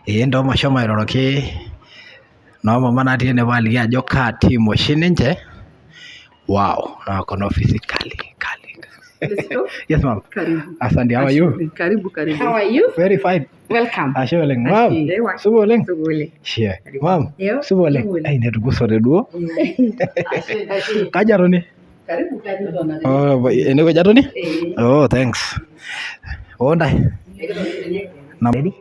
Ndo mashomo airoroki mama natii ene paaliki ajo kaa team oshi ninche. Wow, na kono physically. Yes, ma'am. Karibu. Asante, how are you? Karibu. How are you? Very fine. Welcome. Ashe oleng. Ma'am, supa oleng. Shia. Ma'am, supa oleng. Ai netugusore duo. Kaji atoni? Karibu. Oh, enewueji atoni? Oh, thanks. Ondai. Ready?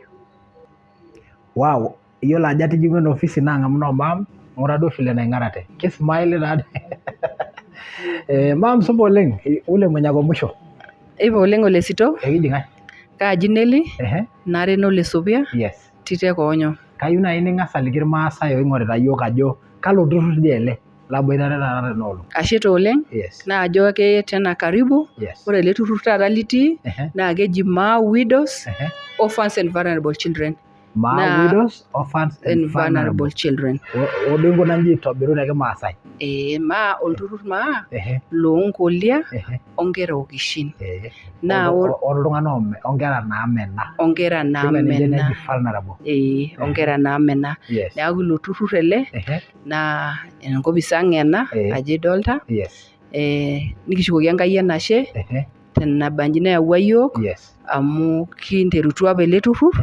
Wow, iyiolo ajo atijing'ua ena ofisi naang'amu ma'am, ng'ura duo vile naing'arate. Kismile taade. Ma'am, supa oleng. Ule mwenye ako mwisho. Ipa oleng Ole Sito. Ekiji ng'ae? Kaaji Neli. Nare Ole Sopia. Yes. Tite Koonyo. Kayieu naaji ning'as aliki irmaasai oing'orita yiok ajo kalo turrur dii ele laboitare taata tena olong'. Ashe taa oleng. Yes. Naajo ake tena karibu. Yes. Ore ele turrur taata litii naa keji Maa Widows, Orphans and Vulnerable Children. Maa Widows, Orphans and Vulnerable Children. Oduo inkunaki aitobiru te kimaasai. Maa olturrur maa loonkolia onkera okishin. Naa oltung'anak onkera naamena. Onkera naamena. Vulnerable. Onkera naamena. Neeku ilo turrur ele naa enkopis ang' ena ajo idolta. Nikishukoki Enkai enashe tenabanji nayawua yiok amu kinterutua apa ele turrur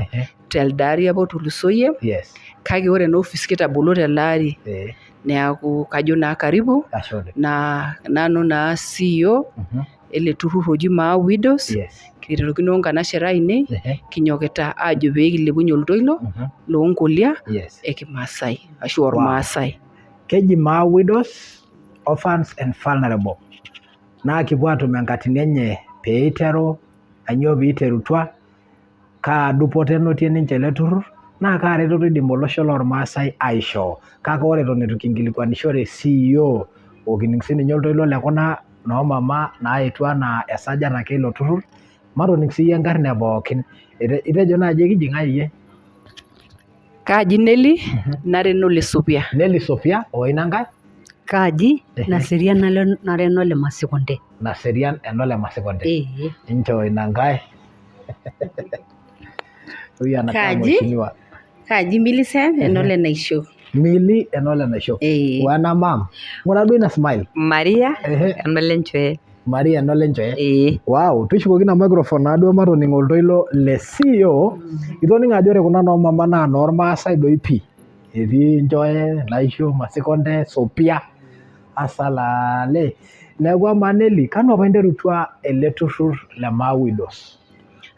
telde ari apa otulusoyie kake ore ena ofis kitabolo tele ari. Neeku kajo naa karibu naa nanu naa CEO ele turrur oji Maa Widows. Kiterukino nkanashet ainei kinyokita aajo pee kilepunye oltoilo loonkolia ekimaasai ashu ormaasai. Keji Maa Widows, Orphans and Vulnerable. Naa kipuo aatum enkatini enye pee iteru, ainyoo pee iterutua, kaa dupoto enotie ninche ele turrur, naa kaa reteto idim olosho lormaasai aishoo. Kake ore eton eitu kinkilikuanishore CEO okining' sininye oltoilo le kuna noomama naetuo anaa esajata ake ilo turrur, matoning' siiyie enkarna pookin. Itejo naaji ekiji ng'ae iyie? Kaaji Neli, nare Ole Sopia. Neli Sopia, oina nkae? Kaaji Naserian nare Ole Masikonde. Naserian enole Masikonde. Inchoo ina nkae. Kaaji Millicent enole Naisho. Mili enole Naisho. Wana ma'am. Ng'ura duo ina smile. Maria enole Nchoe. Maria enole Nchoe. Wow, tushukoki ina microphone naaduo matoning' oltoilo le CEO. Itoning' ajo ore kuna noomama naa noormaasai doi pii. Etii Nchoe, Naisho, Masikonde, Sopia, asalale. Neeku amaa Neli, kanu apa interutua ele turrur le Maa Widows?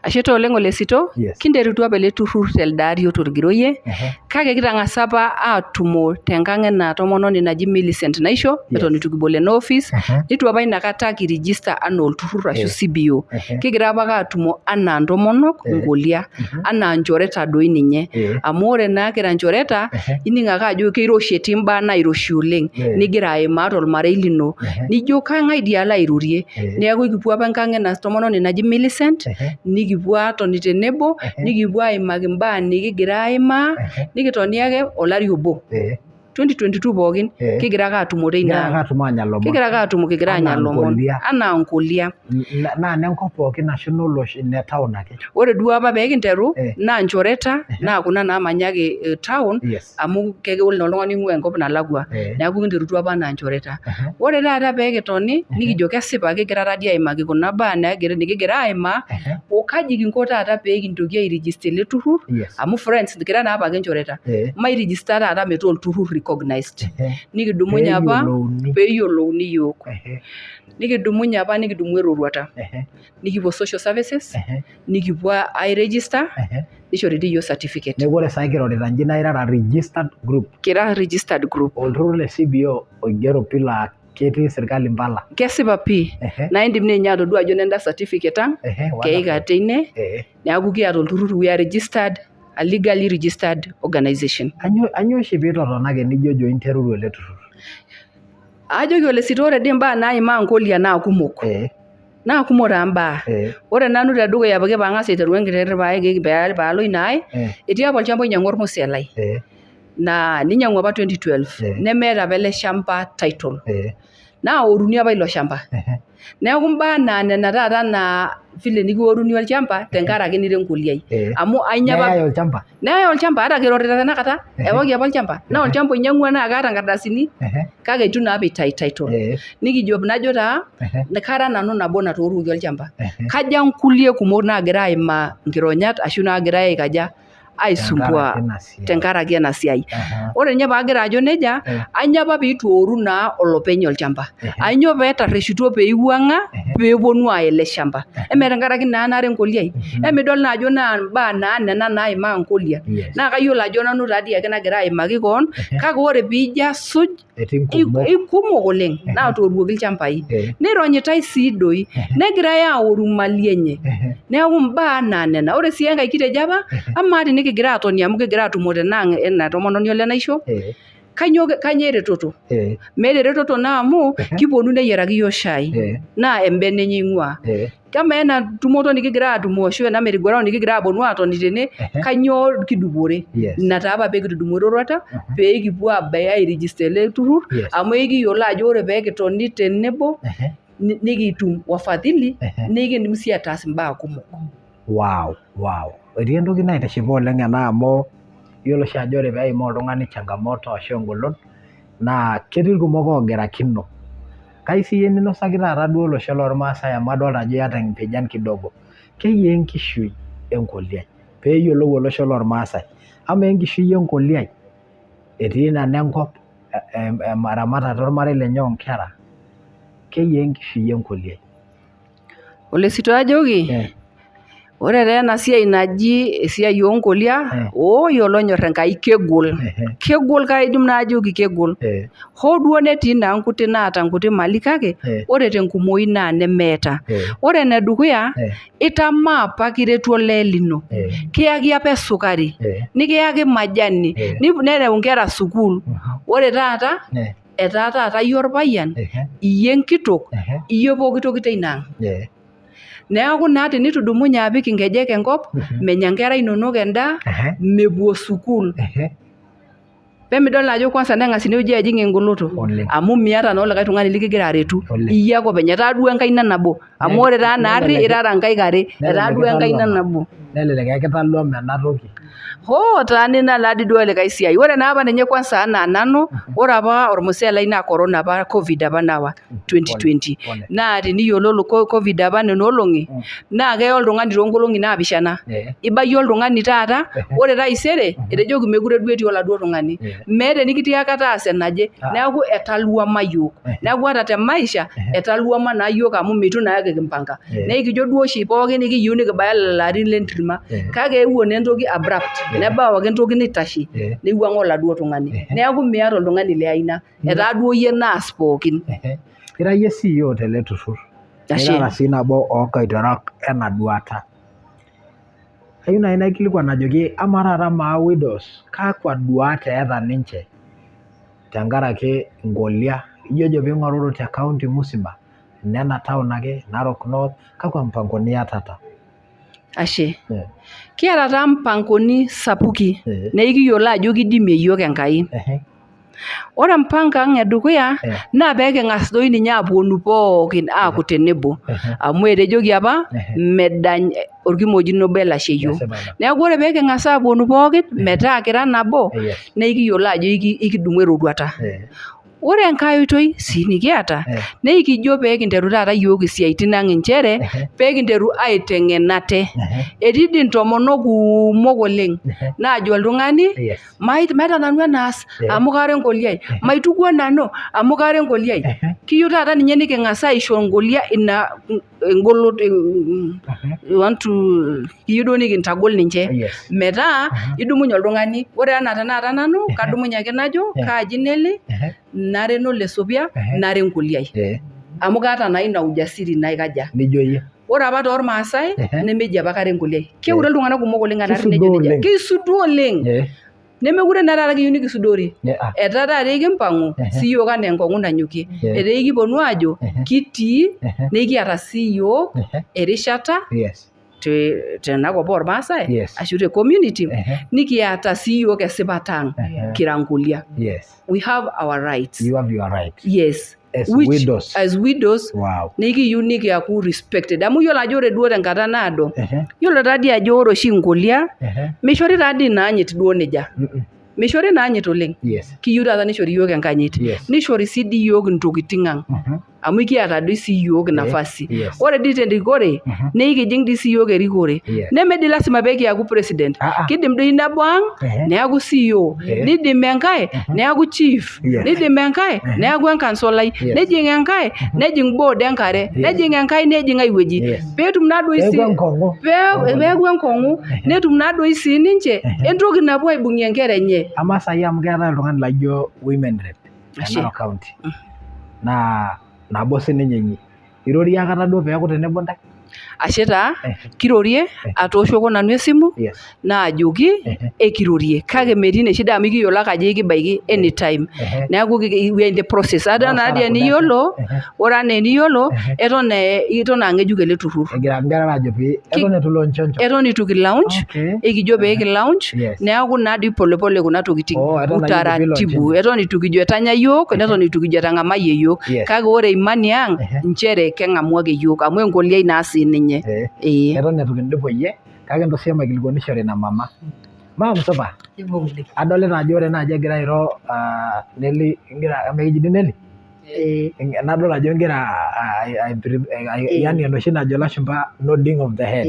Ashe taa oleng Ole Sito. Kinterutua apa ele turrur telde ari otogiroyie kake kitang'asa apa aatumo tenkang' ena tomononi naji Millicent Naisho eton eitu kibol ena office nitu apa inakata kiregister anaa olturrur ashu CBO. Kigira apa ake aatumo anaa ntomonok nkolia anaa nchoreta doi ninye amu ore naa kira nchoreta ining' ake ajo keiroshi etii imbaa nairoshi oleng nigira aimaa tolmarei lino nijo kang'ae dii alo airorie. Neeku kipuo apa enkang' ena tomononi naji Millicent nikipuo aatoni tenebo nikipuo aimaki imbaa nikigira aimaa nikitoni ake olari obo 2022 pookin kigira ake aatumo teina kigira ake aatumo kigira anya lomon anaa nkolia. Naa nenkop pookin ashu ine town ake? Ore duo apa pee kinteru naa nchoreta naa kuna naamanyaki town amu kegol naa oltung'ani oing'ua enkop nalakua neeku kinterutua apa anaa nchoreta. Ore taata pee kitoni nikijo kesipa kigira taadii aimaki kuna baa nikigira aimaa okaji kinko taata pee kintoki airegister ele turrur amu friends kira naa apake nchoreta mairegister taata metaa olturrur recognized. Nikidumunye apa peeyiolouni yiok. Nikidumunye apa nikidumu eroruata. Nikipuo social services nikipuo airegister nishori dii yiok certificate. Neeku ore saai kirorita nji naa irara registered group. Kira registered group. Olturrur le CBO oigero pii laa ketii sirkali mpala. Kesipa pii. Naa indim ninye atodua ajo nenda certificate ang' keika teine neeku kiata olturrur we are registered a legally registered organization. Anyoo oshi piitotonake nijojo interuru ele turrur? Ajoki Ole Sito ore dii imbaa naimaa nkolia naa kumok. Naa kumok taa mbaa. Ore nanu tedukuya pake paang'as aiteru enkiterri paalo ina ai etii apa olchamba oinyang'ua ormusie lai naa ninyang'ua apa 2012 nemeeta apa ele shamba title. naoruni apa ilo shamba neeku mbaa naa nena taata naa vile nikioruni olchamba tenkaraki nira enkoliai amu neyai olchamba ata kirorita tenakata ewaki apa olchamba naa olchamba oinyang'ua naa kaata nkardasini kake itu naa apa eitai title nikijo najo taa kara nanu nabo natooruoki olchamba kaja nkulie kumok naagira aimaa nkironyat ashu naagira aikaja aisumbua tenkaraki ena siai ore ninye paagira ajo nejia ainyoo apa piituoru naa olopeny olchamba ainyoo peetarreshutuo peiwuang'a peeponu aaya ele shamba eme tenkaraki naa nara enkoliai emidol naa ajo naa mbaa naa nena naimaa nkolia naa kayiolo ajo nanu taadii ake nagira aimaki koon kake ore piijo asuj ikumok oleng naatooruoki ilchambai neironyitai sii doi negirai aoru mali enye neeku mbaa naa nena ore sii enkae kitejo apa amaa tenikigira atoni amu kigira atumo tenang' ena tomononi ole naisho kanyoo eretoto meeta eretoto naa amu kiponu neyiaraki iyiok shai naa embene enye eing'ua kama ena tumoto nikigira atumo ashu ena merry-go-round nikigira aponu atoni tene kanyoo kidupore ina taa apa peekitudumuo eroruata peekipuo abaya airegister ele turrur amu ekiyiolo ajo ore peekitoni tenebo nikitum wafadhili nikindim sii ataas imbaa kumok. Etii entoki naitishipa oleng ena amu iyiolo oshi ajo ore peeimaa oltung'ani changamoto ashu engolon naa ketii irkumok oogirakino kai siyie ninosaki taata duo olosho lormaasai amu adolta ajo iyata empijan kidogo keyiaa enkishui enkoliai peeyiolou olosho lormaasai amaa enkishui enkoliai etii nana enkop eramatata ormarei lenye onkera keyiaa enkishui enkoliai. Ole Sito ajoki ore taa ena siai naji esiai onkolia olonyorr Enkai kegol kaidim naa ajoki kegol hoo duo netii naa nkuti naata nkuti mali kake ore tenkumoi naa nemeeta ore enedukuya itamaa apa kiretu olee lino kiyaki apa esukari nikiyaki majani nereu nkera sukuul ore taata etaa taata iyie orpayian iyie enkitok iyie pooki toki teina ang'. Neeku naa tenitudumunye apik inkejek enkop menya nkera inonok endaa mepuo sukuul peemidol ajo kwanza neng'as inewueji ajing' engoloto amu miata naa olikae tung'ani likigira aretu iyie ake openy etaa duo enkaina nabo amu ore taa naarri irara nkaik are etaa duo enkaina nabo nelelek ekitaluam ena toki taa ninalo duo olikae siai ore naa apa ninye kwanza anaa nanu ore apa ormusee lai naa corona apa covid apa nawa 2020 naa teniyiololo covid apa nena olong'i naa keya oltung'ani toonkolong'i naapishana ibayie oltung'ani taata ore taisere etejoki mekure duo etii oladuo tung'ani meeta enikitiaka taasa enaje neeku etaluama yiok neeku ata te maisha etaluama naa yiok amu mitu naa kimpanga nekijo duo oshi pookin nikiyieu nikibaya lelo arin lentirma kake eeuo naa entoki abrupt nebau ake entoki nitashe neiwuang'a oladuo tung'ani neeku miata oltung'ani liaina etaa duo yie naas pookin. Ira yie CEO tele turrur nira sii nabo oonkaitorak ena duata ayieu naaji naikilikuan ajoki amaa taata maa widows kakwa duat eeta ninche tenkaraki ngolia ijojo piing'oruru te county musima nena town ake Narok North kakwa mpangoni iyatata? Ashe kiata taa mpangoni sapuki neikiyiolo ajo kidimie yiok Enkai. Ore mpango ang' edukuya naa peeking'as doi ninye apuonu pookin aaku tenebo amu etejoki apa medany orkimojino obo elashe yiok neeku ore peeking'as apuonu pookin metaa kira nabo naa ikiyiolo ajo ikidumu eroruata. Ore enkae oitoi sii nikiata neikijo peekinteru taata yiok isiaitin ang' inchere peekinteru aiteng'en ate etii dii ntomonok kuumok oleng naajo oltung'ani maita nanu enaas amu kara enkoliai maitukuo nanu amu kara enkoliai kiyieu taata ninye niking'as aisho ngolia ina engoloto kiyieu duo nikintagol ninche metaa idumunye oltung'ani ore enaa tenakata nanu kadumunye ake najo kaaji Neli nara enole Sopia nara enkoliai amu kaata naa ina ujasiri naikaja nijo yie. Ore apa tormaasai nemeji apa kara enkoliai keure iltung'anak kumok oleng enarri nejo nejia keisudu oleng nemekure naa taata kiyieu nikisudori etaa taata ekimpang'u siiyiok anaa enkong'u nanyokie etaa ekiponu aajo kitii nekiata siiyiok erishata tenakop ormaasai ashu te community nikiata siiyiok esipata ang' kira nkolia. We have our rights. You have your rights. Yes. as widows Wow. nikiyieu nikiaku respected amu yiolo ajo ore duo tenkata naado yiolo taadii ajo ore oshi inkolia mishori taadii naanyit duo nejia mishori naanyit oleng kiyieu taata nishori yiok enkanyit nishori sii dii yiok intokiting ang amu kiata doi sii yiok nafasi ore dii tenrikore neikijing dii sii yiok erikore neme dii lasima pekiaku president kidim doi nebo ang neaku CEO nidim enkae neaku chief nidim enkae neaku enkansolai nejing enkae nejing board enkare nejing enkae nejing ai wueji peetum naadoi sii peeku enkong'u netum naadoi sii ninche entoki napuo aibung'ie nkera enye ama saai amu keetae oltung'ani laijo women rep Narok County naa nabo sininye inyi irorie akata duo peeku tenebo ntae ashe taa kirorie atooshoko nanu esimu naajoki ekirorie kake metii ine shida amu kiyiolo ake ajo ekibaiki anytime neeku we are in the process ata naadii eniyiolo ore anaa eniyiolo eton ng'ejuk ele turrur egira nkera aajo pee eton itu launch eton itu kilaunch ekijo pee kilaunch neeku naadii polepole kuna tokiting utaratibu eton itu kijo etanya yiok neton itu kijo etang'amayie yiok kake ore imani ang nchere keng'amu ake yiok amu enkoliai naa sii ninye eton itu kindipoyie kake entosi emaikilikuanishore ina mama supa adolita ajo ore naaji egira airo Nelly ingira emekijini Nelly nadol ajo ingira yani enoshi najo ilashumba nodding of the head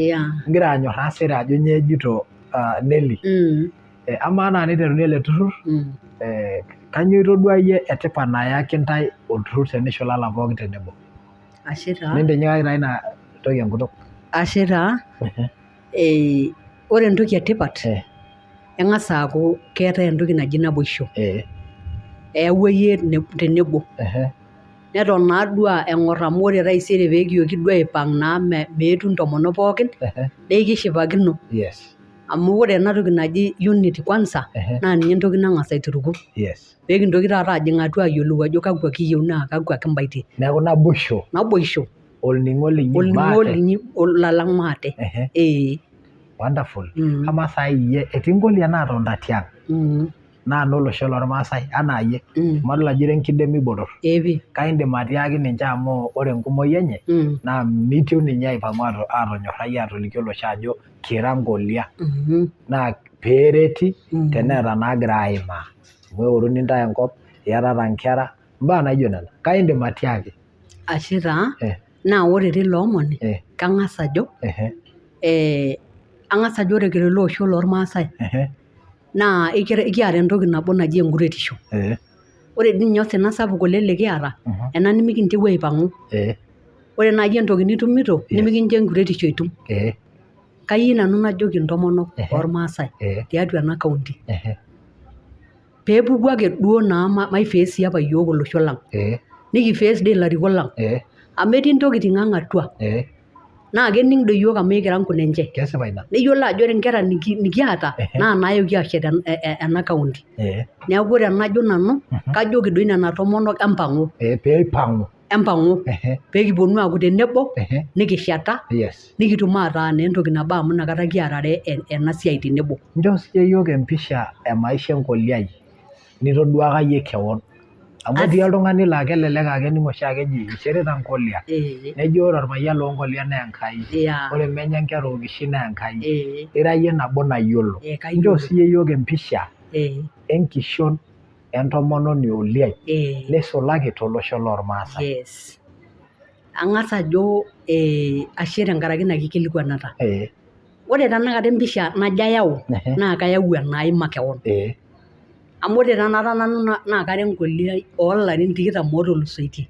ingira anyorraa sere ajo nyoo ejito Nelly amaa naa niteruni ele turrur kanyoo itodua iyie etipat nayaki ntae olturrur tenishulala pookin tenebo ashe taa mintinyikaki taa ina toki enkutuk ashe taa ore entoki etipat eng'as aaku keetae entoki naji naboisho eyawua yie tenebo neton naa duo eng'orr amu ore taisere peekioki duo aipang' naa meetu intomonok pookin neekishipakino amu ore ena toki naji unity kwanza naa ninye entoki nang'as aituruku peekintoki taata ajing' atua ayiolou ajo kakwa kiyieu naa kakwa kimbaitie neeku naboisho olning'o linyi olalang' maate wonderful amaa saa iyie etii nkolia naatonta tiang' naa nolosho lormaasai anaa iyie madol ajo ira enkidemi botorr kaindim atiaki ninche amu ore enkumoi enye naa mitiu ninye aipang'u atonyorrai atoliki olosho ajo kira nkolia naa peereti teneeta naagira aimaa amu eoruni ntae enkop iyatata nkera mbaa naijo nena kaindim atiaki ashe taa naa ore tilo omoni kang'as ajo ore kira ele osho lormaasai naa kiata entoki nabo naji enkuretisho ore dii ninye osina sapuk oleng likiata ena nimikinteru aipang'u ore naaji entoki nitumito nimikincho enkuretisho itum kayieu nanu najoki intomonok ormaasai tiatua ena kaunti peepuku ake duo naa maifeesi apa yiok olosho lang nikifees dii ilarikok lang amu etii ntokiting ang' atua naa kening' doi yiok amu ikira nkunenche neyiolo ajo ore nkera nikiata naa naayoki ashet ena kaunti neeku ore enajo nanu kajoki doi nena tomonok empang'u peekiponu aaku tenebo nikisheta nikitum ataa naa entoki nabo amu inakata kiarare ena siai tenebo njoo siiyie yiok empisha emaisha enkoliai nitoduaka yie kewon amu etii oltung'ani laa kelelek ake ening' oshiake eji ishirita nkolia nejo ore orpayian loonkolia naa Enkai ore menye nkera okishi naa Enkai ira yie nabo nayiolo njoo siiyie yiok empisha enkishon entomononi oliai nisulaki tolosho lormaasai ang'as ajo ashe tenkaraki ina kikilikuanata ore tenakata empisha najo ayau naa kayau enai makewon amu ore tenakata nanu naa kara enkoliai oolarin 20 ootulusoitie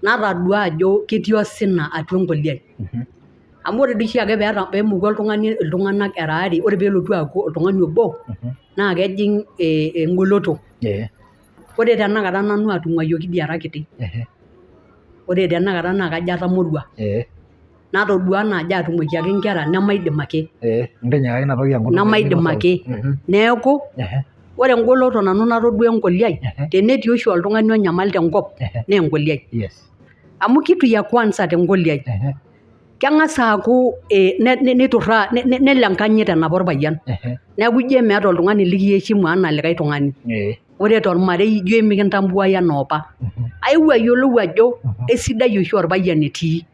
natadua ajo ketii osina atua enkoliai amu ore doi oshiake peemuku oltung'ani iltung'anak era are ore peelotu aaku oltung'ani obo naa kejing' engoloto ore tenakata nanu atung'uayioki dii ara kiti ore tenakata naa kajo atamorua natodua naa ajo atung'uakiaki nkera nemaidim ake neeku ore engoloto nanu natodua enkoliai tenetii oshi oltung'ani onyamal tenkop naa enkoliai amu kitu ya kwanza tenkoliai keng'as aaku niturraa nelo enkanyit enapa orpayian neeku ijo meeta oltung'ani likiheshimu anaa likae tung'ani ore tormarei ijo emikintambuai enaa opa aewuo ayiolou ajo esidai oshi orpayian etii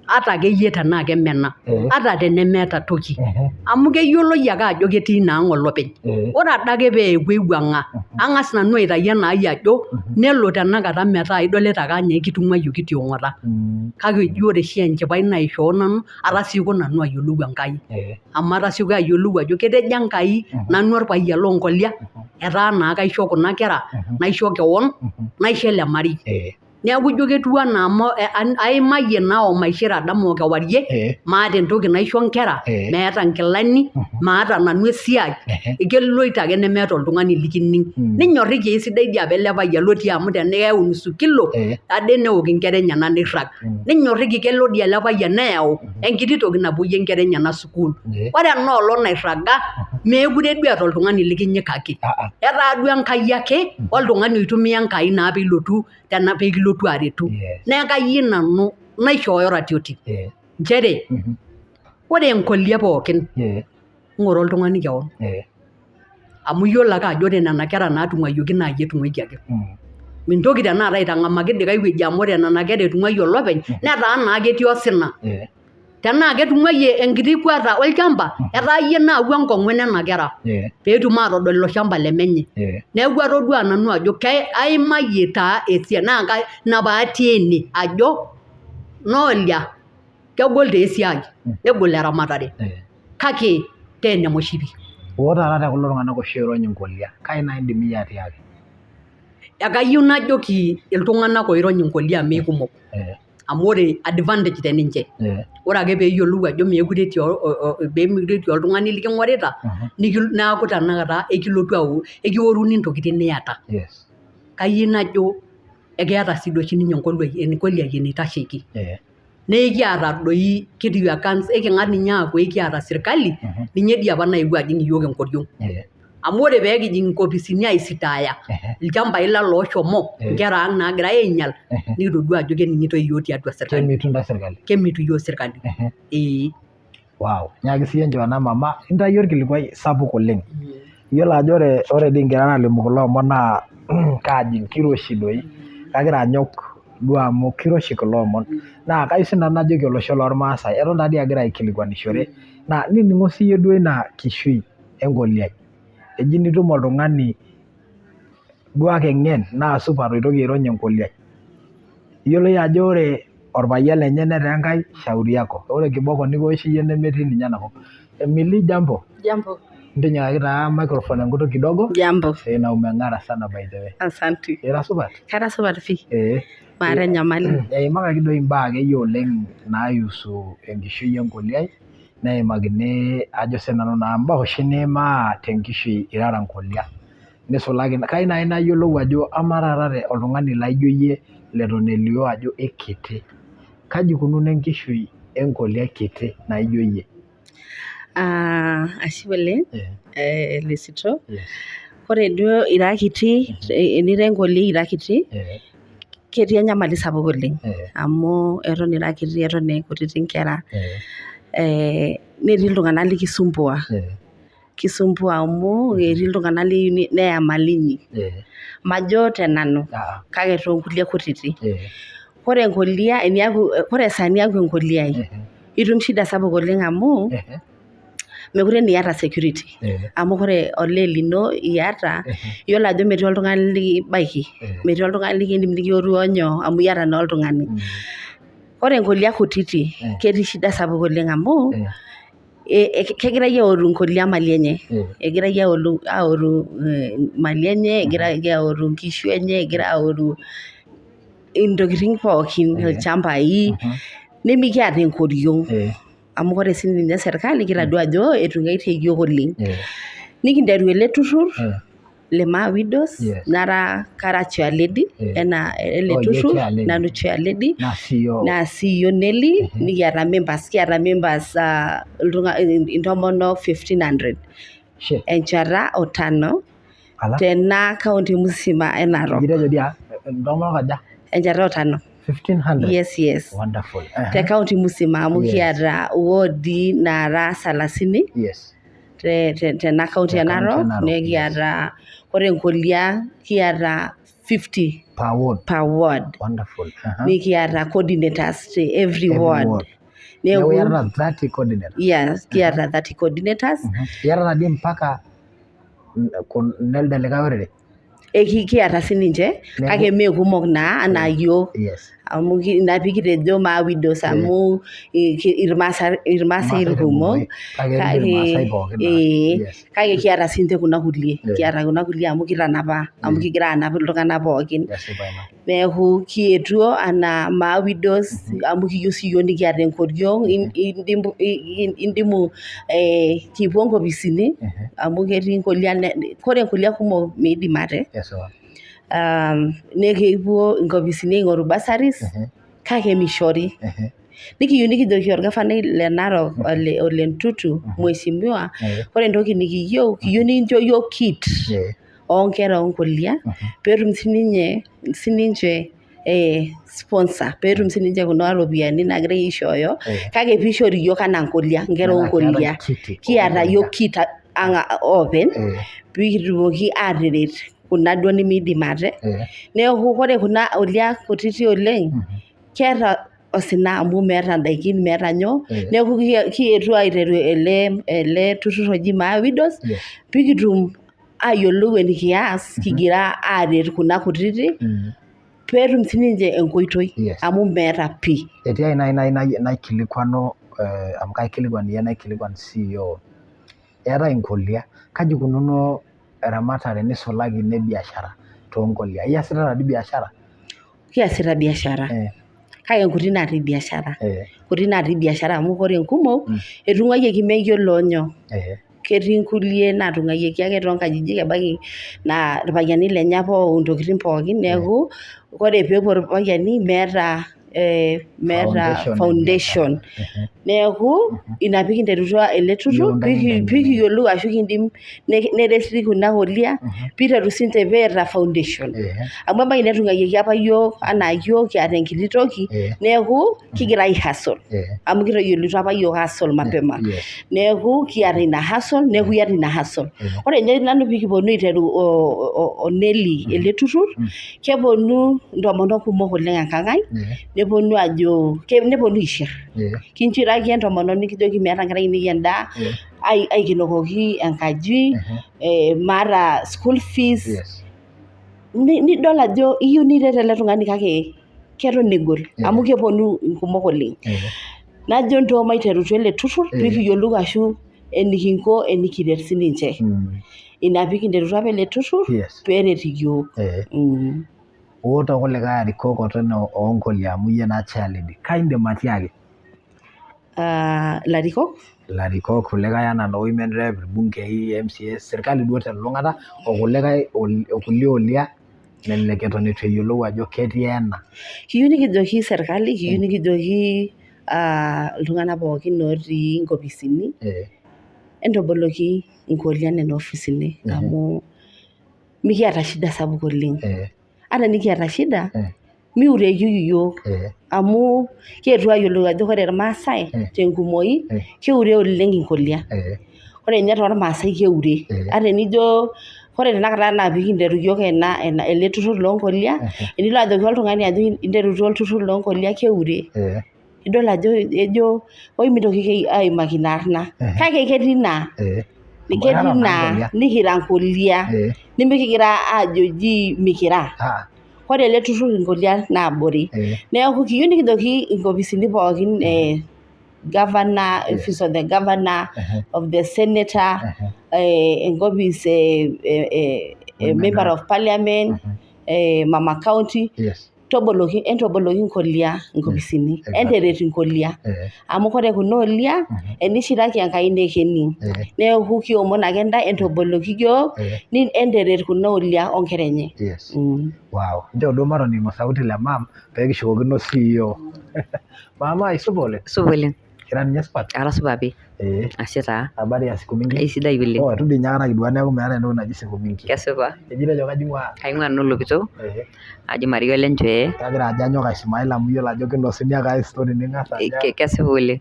ata akeyie tenaa kemena ata tenemeeta toki amu keyioloi ake ajo ketii naang' olopeny ore adake pee epuo aiwuang'a ang'as nanu aitayu enaai ajo nelo tenakata metaa idolita ake anaa ekitung'uayioki tiong'ota kake eji ore oshi enchipai naishoo nanu atasieko nanu ayiolou Enkai amu atasieko ayiolou ajo ketejo Enkai nanu orpayian loonkolia etaa naa kaisho kuna kera naisho kewon naisho ele marei neeku ijo ketiu enaa amu aimayie naa omaishira dama okewarie maata entoki naisho nkera meeta nkilani maata nanu esiai keloito ake nemeeta oltung'ani likining ninyorriki esidai dii apa ele payian lotii amu teniyau nusu kilo ade neok inkera enyenak nirrag ninyorriki kelo dii ele payian neyau enkiti toki napuoyie nkera enyenak sukuul ore enoolong nairraga meekure duo eeta oltung'ani likinyikaki etaa duo Enkai ake oltung'ani oitumia Enkai naa piilotu peekilotu aretu neeku kayieu nanu naishooyo ratioti nchere ore enkolia pookin ng'ura oltung'ani kewon amu iyiolo ake ajo ore nena kera naatung'uayioki naa iyie etung'uayie ake mintoki tenakata aitang'amaki likae wueji amu ore nena kera etung'uayie olopeny netaa naa ketii osina tenaa ketung'uayie enkiti kwata olchamba etaa iyie naawua enkong'u nena kera peetum aatodol ilo shamba lemenye neeku atodua nanu ajo aimayie taa esiai naa ina paatii ene ajo noolia kegol taa esiai negol eramatare kake teene moshipi otaara tekulo tung'anak oshi oirony inkolia kai naa indim iyie atiaki ekayieu najoki iltung'anak oirony inkolia meekumok amu ore advantage teninche ore ake peeyiolou ajo meekure etii oltung'ani liking'orita neeku tenakata ekiworuni ntokitin niata kayieu najo ekeeta sii doi oshi ninye enkoliai eneitasheiki nekiata doi kitiu eking'as ninye aaku ekiata sirkali ninye dii apa naewuo ajing' iyiook enkoriong amu ore peekijing' inkopisini aisitaaya ilchambai lang looshomo nkera ang' naagirai ainyal nikitodua ajo kening'itoi iyiook tiatua sirkali kemitu iyiook sirkali wow nyaaki siiyie Joana mama intayio orkilikuai sapuk oleng iyiolo ajo ore dii ingira nalimu kulo omon naa kaajing' kiroshi doi kagira anyok duo amu kiroshi kulo omon naa kayieu sinanu najoki olosho lormaasai eton taa dii agira aikilikuanishore naa nining'o siiyie duo ina kishui enkoliai eji nitum oltung'ani duo ake ng'en naa supat oitoki airony enkoliai iyioloi ajo ore orpayian lenye netaa Enkai shauri yako ore kiboko nikiosh iyie nemetii ninye enakop Emily jambo ntinyikaki taa microphone enkutuk kidogo na umeng'ara sana by the way asante ira supat kara supat pii maata enyamali eimakaki doi imbaa akeyie oleng naiusu enkishui enkoliai neimakini ajo sinanu naa mbaa oshi niimaa tenkishui irara nkolia nisulaki kai naaji nayiolou ajo amaa taata oltung'ani laijo iyie leton elio ajo ekiti kaji ikununo enkishui enkolia kiti naijo iyie ashe oleng Lesito ore duo ira kiti enira enkolia ira kiti ketii enyamali sapuk oleng amu eton ira kiti eton ekutiti nkera netii iltung'anak likisumbua amu etii iltung'anak liyieu neya mali inyi majo tenanu kake toonkulie kutiti ore enkolia ore esaa niaku enkoliai itum shida sapuk oleng amu mekure naa iyata security amu ore olee lino iyata iyiolo ajo metii oltung'ani likibaiki metii oltung'ani likindim nikioru onyo amu iyata naa oltung'ani ore enkolia kutiti ketii shida sapuk oleng amu kegirai aoru nkolia mali enye egirai aoru mali enye egirai aoru nkishu enye egirai aoru intokitin pookin ilchambai nemikiata enkoriong amu ore sininye serkali kitadua ajo etung'aitie iyiook oleng nikinteru ele turrur le Maa Widows nara chair lady ena ele turrur nanu chair lady na CEO Nelly nikiata members intomonok 1500 enchata o 5 tena kaunti musima e Narok enchata o 5 1500 yes wonderful te kaunti musima amu kiata wodi nara 30 tena kaunti ya Narok nekiata ore nkolia kiata 50 per ward. Wonderful. Nikiata coordinators to every ward. Neeku iyata 30 coordinators. Yes, kiata 30 coordinators. Iyata dii mpaka nelde likae orere. Kiata sininche kake mee kumok naa anaa yiok. Yes. Amu ina pee kitejo maa widows amu irmaasai irkumok kake kiata sinche kuna kulie amu kitanapa amu kigira anap iltung'anak pookin. Neeku kietuo anaa maa widows amu kiyieu siyiok nikiata enkoriong indimu kipuo nkopisini amu ketii nkolia kore nkolia kumok meidim ate. Nekipuo nkopisini aing'oru bursaries kake mishori. Nikiyieu nikijoki orgavanai le Narok Ole Ntutu mheshimiwa ore entoki nikiyieu kiyieu nincho yiok kit oonkera onkolia peetum sininche sponsor peetum sininche kuna ropiyiani naagirai aishooyo kake piishori yiok anaa nkolia nkera onkolia kiata yiok kit oopeny pikitumoki aataret kuna duo nemeidim ate. Neeku ore kuna olia kutiti oleng keeta osina amu meeta ndaikin meeta nyoo. Neeku kietuo aiteru ele turrur oji maa widows pikitum ayiolou enikias kigira aaret kuna kutiti peetum sininche enkoitoi amu meeta pii. Etii ai naikilikwanu amu kaikilikwan iyie naikilikuan CEO. Eetai nkolia kaji ikununo eramatare nisulaki ine biashara toonkolia. Iyasita dii biashara? Kiasita biashara. Kake nkuti natii biashara. Kuti natii biashara amu ore nkumok etung'uayioki meyiolo nyoo. Ketii nkulie naatung'uayioki ake toonkajijik ebaiki naa irpayiani lenye apa oun ntokitin pookin neeku ore peepuo irpayiani meeta foundation. Neeku ina pikinterutua ele turrur pikiyiolou ashu kiindim nereti kuna kolia piiteru sinche peeta foundation. Amu ebaiki netung'uayioki apa yiok anaa yiok kiata enkiti toki neeku kigira ai hustle amu kitayiolito apa yiok hustle mapema. Neeku kiata ina hustle neeku iyata ina hustle. Ore ninye nanu pikiponu aiteru oneli ele turrur keponu ntomonok kumok oleng enkang ai neponu ajo neponu aishir. Kinchiraki entomononi nikijoki meeta nkera ainei endaa aikenokoki enkaji maata school fees. Nidol ajo iyieu niret ele tung'ani kake keton egol amu keponu nkumok oleng. Najo ntoo maiterutu ele turrur pikiyiolou ashu enikinko enikiret sininche. Ina pikinterutua apa ele turrur peeret iyiok. Oo tokulikae arikok oton oonkolia amu iyie naa chairlady kaindim atiaki? Larikok kulikae anaa no women rep, irbungei, MCAs, serkali duo telulung'ata okulikae okulie olia nelelek eton eitu eyiolou ajo ketii ena. Kiyieu nikijoki serkali, kiyieu nikijoki iltung'anak pookin otii nkopisini entoboloki nkolia nena ofisini amu mikiata shida sapuk oleng. Ata nikiata shida miureyu iyiok amu kietuo ayiolou ajo ore irmaasai tenkumoi keure oleng inkolia. Ore ninye tormaasai keure. Ata enijo ore tenakata enaa pikinteru yiok ele turrur loonkolia enilo ajoki oltung'ani ajo interutua olturrur loonkolia keure. Idol ajo ejo oi mitoki aimaki ina arna kake ketii naa nikira nkolia nimikigira aajo ji mikira. Ore ele turrur nkolia naabori. Neeku kiyieu nikijoki nkopisini pookin governor, office of the governor, of the senator, enkopis member of parliament, mama county. Entoboloki nkolia nkopisini enteret nkolia amu ore kuna olia enishiraki Enkai nekening. Neeku kiomon ake ntae entoboloki yiok enteret kuna olia onkera enye. Wow. Njoo duo matoning'o sauti le mam peekishukokino CEO. Mama isupa oleng? Supa oleng. Kira ninye supat? Ara supat pii. Ashe taa. Habari ya siku mingi? Aisidai oleng. Eitu dii ninye aikata kidua neeku meeta entoki naji siku mingi. Kesipa. Ejito kaji ing'uaa? Kaing'uaa nanu Olopito. Aji Mario Lenchooe. Kagira ajo anyok aismail amu iyiolo ajo kinosuni ake ae story ning'as ajo. Kesipa oleng.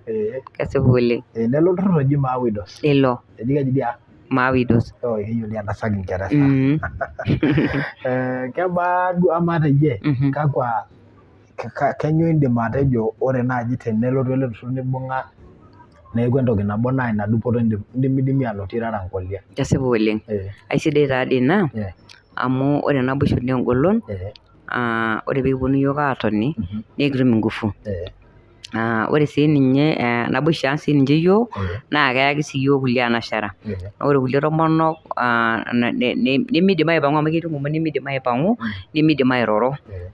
Kesipa oleng. Nelo olturrur oji maa widows. Elo. Eji keji dia? maa widows. Keyioli entasat Kingereza. Kebaa duo amaa teyie kakwa kanyoo indim atejo ore naaji tenelotu ele turrur nibung'a neeku entoki nabo naa ina dupoto indimidimi anotie irara nkolia. Kesipa oleng. Aisidai taa dii ina amu ore naboisho naa engolon. Ore peekiponu iyiok aatoni nekitum ingufu. Ore sii ninye naboisho ang sii ninche iyiok naa keyaki sii iyiok kulie anashara. Ore kulie tomonok nemiidim aipang'u amu ketii inkumok nemiidim aipang'u nemiidim airoro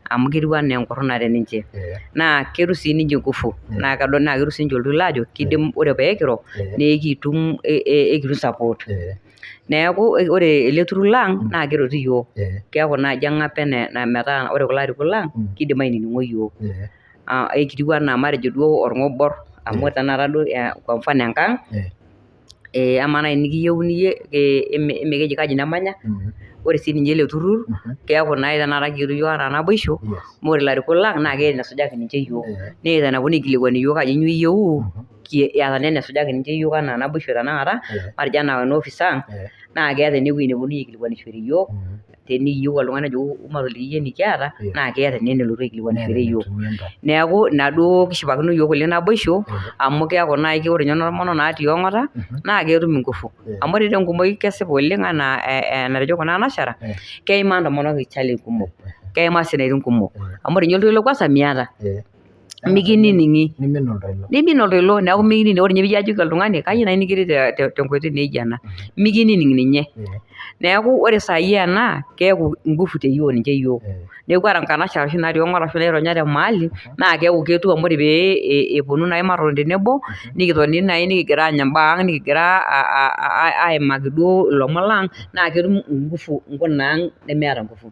amu ketiu enaa enkurruna teninche. Naa ketum sii ninche ngufu naa ketum sii ninche oltoilo ajo kiidim ore peekiro nekitum support. Neeku ore ele turrur lang naa keretu iyiok. Keeku naaji eng'ape metaa ore kulo arikok lang kiidim ainining'o iyiok. Ekitiu enaa matejo duo orng'obor amu tenakata duo kwa mfano enkang, amaa naaji nikiyieuni iyie emikiji kaji nemanya, ore sii ninye ele turrur keeku naa tenakata kiretu iyiok enaa naboisho amu ore ilarikok lang naa keeta enesujaki ninche iyiok. Neeta eneponu aikilikuan iyiok ajo nyoo iyieu eeta naa enesujaki ninche iyiok enaa naboisho tenakata matejo enaa ena office ang naa keeta enewueji neponunui aikilikuanishore iyiok teniyieu oltung'ani ajo matoliki iyie enikiata naa keeta ene nelotu aikilikuanishore iyiok. Neeku ina duo kishipakino iyiok oleng naboisho amu keeku naaji ore ninye intomonok natii ong'ata naa ketum ingufu. Amu ore tenkumoi kesipa oleng enaa enatejo kuna anashara keimaa intomonok challenge kumok. Keimaa isiaitin kumok. Amu ore ninye oltoilo kwanza miata. Mikinining'i. Nimin oltoilo neeku mikining'. Ore ninye piijo ajoki oltung'ani kayieu naaji nikiret tenkoitoi naijo ena mikinining' ninye. Neeku ore saai ena keeku ngufu te yiok ninche iyiok. Neeku ore nkanashara oshi natii ong'ata ashu naironyate mahali naa keeku keetuo amu ore pee eponu naaji matotoni tenebo nikitoni naaji nikigira aanya imbaa ang nikigira aimaki duo ilomon lang naa ketum ingufu nkuna ang nemeeta ngufu.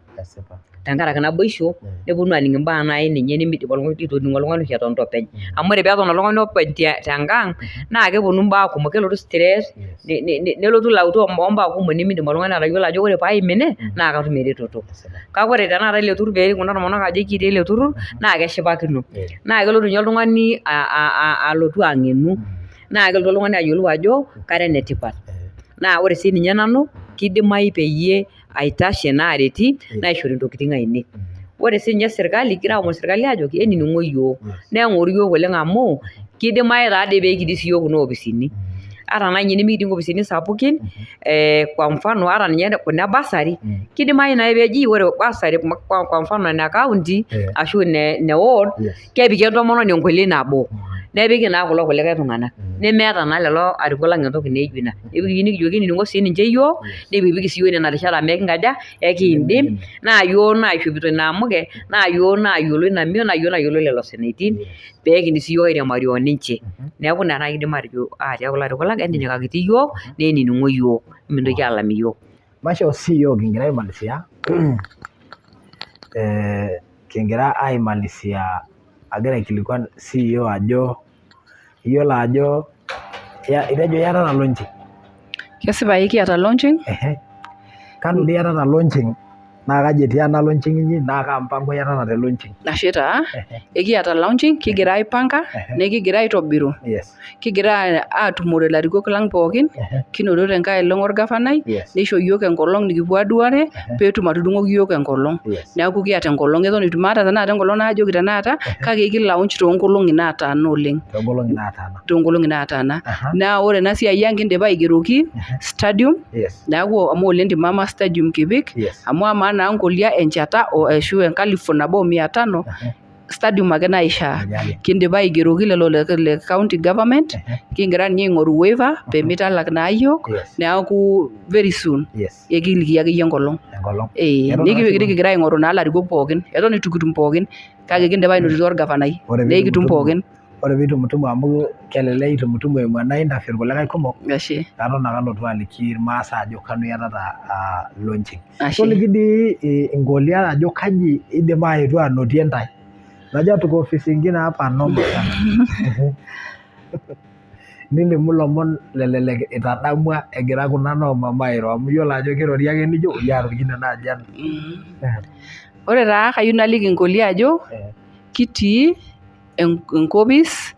Tenkaraki naboisho neponu aaning' imbaa naaji ninye nemiidim oltung'ani itu ening' oltung'ani oshi etonita openy. Amu ore peeton oltung'ani openy tenkang naa keponu imbaa kumok. Kelotu stress nelotu ilauto ombaa kumok nemiidim oltung'ani atayiolo ajo ore paim ene naa katum eretoto. Kake ore tenakata ele turrur peerik kuna tomonok ajo kitii ele turrur naa keshipakino. Naa kelotu ninye oltung'ani alotu ang'enu naa kelotu oltung'ani ayiolou ajo kara enetipat. Naa ore sii ninye nanu kidimayu peyie aitashe naareti naishori intokiting ainei. Ore sii ninye sirkali kigira aomon sirkali aajoki enining'o iyiok neng'or iyiok oleng amu kidimayu taadoi peekitii siiyiok kuna opisini. Ata naaji ninye nemikitii nkopisini sapukin kwa mfano ata ninye kuna bursary kidimayu naaji peeji ore bursary kwa mfano ene county ashu ine ward kepiki entomononi enkolioi nabo. Nepiki naa kulo kulikae tung'anak. Nemeeta naa lelo arikok lang entoki naijo ina. Nikijoki enining'o sii ninche iyiok nikipik sii iyiok nena rishat amu ekinkaja ekiindim naa iyiok naishopito ina amuke naa iyiok nayiolo ina mion naa iyiok nayiolo lelo sinaitin peekiindim sii iyiok airiamari oninche. Neeku ina naaji kiindim atejo atiaki kulo arikok lang entinyikakiti iyiok neenining'o iyiok mintoki aalam iyiok. Maishoo sii iyiok kigira aimalizia kigira aimalizia agira aikilikuan CEO ajo iyiolo ajo itejo iyatata launching. Kesipa kiata launching. Kanu dii iyatata launching naa kaji etii ena launching inyi naa kaa mpango iyatata te launching. Ashe taa ekiata launching kigira aipanga nekigira aitobiru. Kigira aatumore ilarikok lang pookin kinoto tenkae olong orgavanai neisho iyiok enkolong nikipuo aaduare peetum atudung'oki iyiok enkolong. Neeku kiata enkolong eton itu maata tenakata enkolong naajoki tenakata kake kilaunch toonkolong'i naataana oleng. Toonkolong'i naataana. Naa ore ena siai ang kindipa aigeroki stadium neeku amu ole Ntimama stadium kipik amu amaa naa nkolia enchata ashu 1,500 stadium ake naishaa. Kindipa aigeroki lelo le county government kingira ninye aing'oru waiver peemitalak naa iyiok neeku very soon ekiliki akeyie enkolong. Nikigira aing'oru naa ilarikok pookin eton itu kitum pookin kake kindipa ainotito orgavanai nekitum pookin. Ore piitumutumu amu kelelek itumutumu eimu ena interview irkulikae kumok. Katon ake alotu aliki irmaasai ajo kanu iyatata launching. Toliki dii inkolia ajo kaji idim aetu anotie ntae. Najua tuko ofisi ingine hapa noma sana. Nilimu ilomon lelelek itadamua egira kuna noomama airo amu iyiolo ajo kirori ake nijo iyatokine naaji ena. Ore taa kayieu naliki inkolia ajo kitii enkopis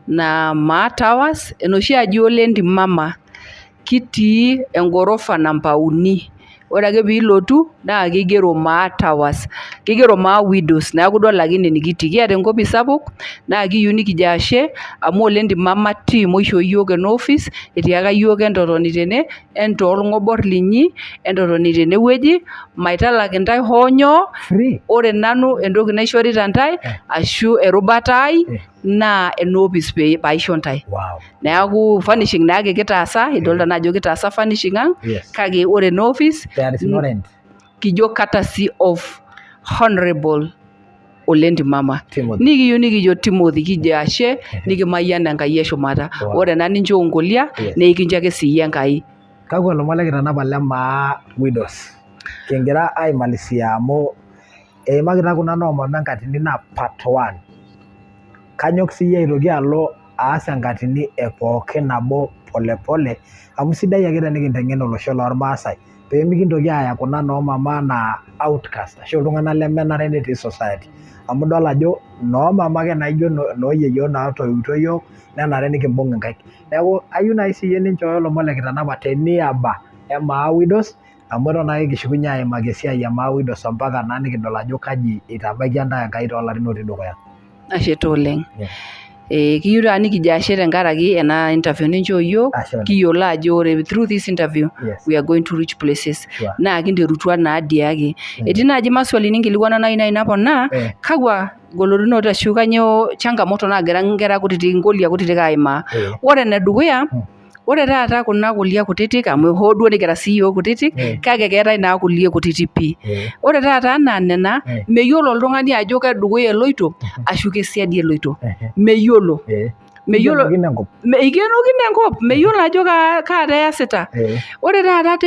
naa Maa Towers enoshi aji ole Ntimama kitii engorofa namba 3. Ore ake piilotu naa kigero Maa Towers, kigero Maa Widows, neeku idol ake ine nikitii. Kiata enkopis sapuk naa kiyieu nikijo ashe amu ole entimama team oishoo yiok ena office, etiaka yiok entotoni tene, entoolng'obor linyi, entotoni tenewueji, maitalak intae hoo nyoo, ore nanu entoki naishorita ntae ashu erubata ai naa ena opis paisho ntae. Neeku furnishing naake kitaasa, idolta naa ajo kitaasa furnishing ang', kake ore ena office kijo courtesy of Honorable Ole Ntimama. Nikiyieu nikijo Timothy kijo ashe, nikimayian Enkai eshumata. Ore ena ninchoo nkolia nekincho ake siiyie Enkai. Kakwa lomon lekitanapa le Maa Widows kingira aimalizia amu eimakita kuna noomama enkatini naa part 1. Kanyok siyie aitoki alo aas enkatini pookin nabo polepole amu sidai ake tenikinteng'en olosho lormaasai pee mikintoki aaya kuna noomama naa outcast ashu iltung'anak lemenare netii society. Amu idol ajo noomama ake naijo nooyieyio naatoiutuo yiok nenare nikimbung' inkaik. Neeku ayieu nai siyie ninchooyo lomon lekitanapa teniaba e Maa Widows amu eton ake kishukunye aimaki esiai e Maa Widows ompaka naa nikidol ajo kaji itabaikia ntae Enkai toolarin otii dukuya. Ashe taa oleng. Kiyieu taa nikijo ashe tenkaraki ena interview ninchoo yiok, kiyiolo ajo ore through this interview we are going to reach places. Naa kinterutua naa diake. Etii naaji maswali ninkilikuana naai naponaa, kakwa golikinot ashu kanyoo changamoto naagira nkera kutitik, nkolia kutitik aimaa. Ore enedukuya, ore taata kuna kolia kutitik amu hoo duo nikira sii yiok kutitik, kake keetae naa kulie kutitik pii. Ore taata enaa nena, meyiolo oltung'ani ajo kedukuya eloito ashu kesiadi eloito. Meyiolo. Ikenokino enkop, meyiolo ajo kaata easita. Ore taata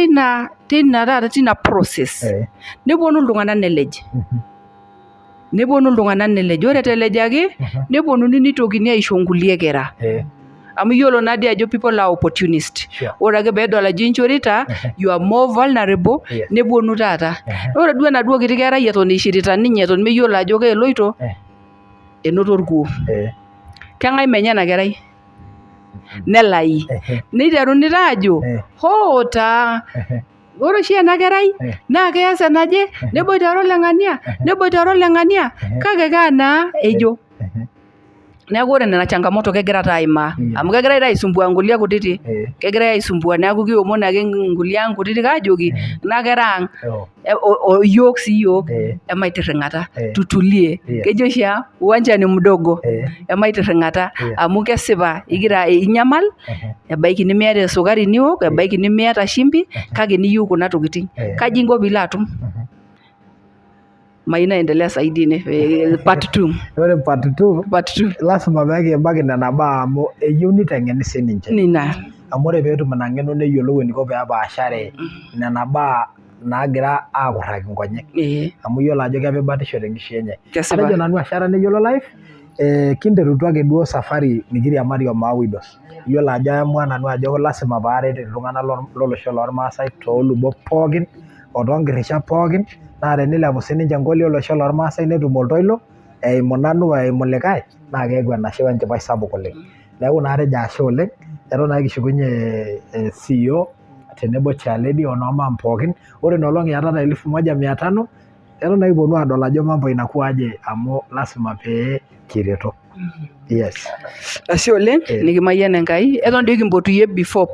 tina process, neponu iltung'anak nelej. Ore telejaki, neponunui nitokini aisho nkulie kera. Amu yiolo naadii ajo people are opportunist. Ore ake peedol ajo inchorita, you are more vulnerable, neponu taata. Ore duo enaduo kiti kerai eton ishirita ninye eton meyiolo ajo keeloito, enoto orkuo. Keng'ae menye ena kerai? Nelai. Niteruni taajo, hoo taa, ore oshi ena kerai naa keas enaje, neboitare oleng'ania, kake kaa naa ejo. Neeku ore nena changamoto kegira taa aimaa amu kegirai taa aisumbua nkulie kutitik, kegirai aisumbua neeku kiomon ake nkulie ang' kutitik aajoki kuna kera ang' yiok sii yiok emaitirring'ata, tutulie. Kejo oshi uwanja ni mdogo, emaitirring'ata amu kesipa inyamal, ebaiki nemiata esukari niwok, ebaiki nemiata shimbi, kake niyieu kuna tokiting. Kaji inko piilo atum? Mayieu naendelea saidi ine part 2. Ore part 2 lasima peekibaki nena baa amu eyieu niteng'eni sininche. Nina. Amu ore peetum ina ng'eno neyiolou eniko peepaashare nena baa naagira aakurraki nkonyek. Amu yiolo ajo kepi batisho tenkishui enye. Atejo nanu ashe ara neyiolo life, kinterutua ake duo safari nikiriamari o Maa Widows. Yiolo ajo aamua nanu ajo lasima paaret iltung'anak lolosho lormaasai toolubot pookin o toonkirishat pookin naa tenilepu sininche nkolia olosho lormaasai netum oltoilo eimu nanu eimu likae naa keeku enashe wenchipai sapuk oleng. Neeku naa atejo ashe oleng, eton ake kishukunye CEO tenebo chairlady onoomam pookin. Ore inoolong iatata 1500, eton ake kipwonu aadol ajo mambo inakuwa aje amu lasima pee kireto. Yes. Ashe oleng, nikimayian Enkai. Eton dii kimpotuyie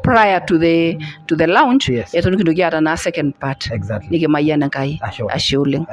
prior to the launch, eton kintoki aata naa second part. Nikimayian Enkai. Ashe oleng.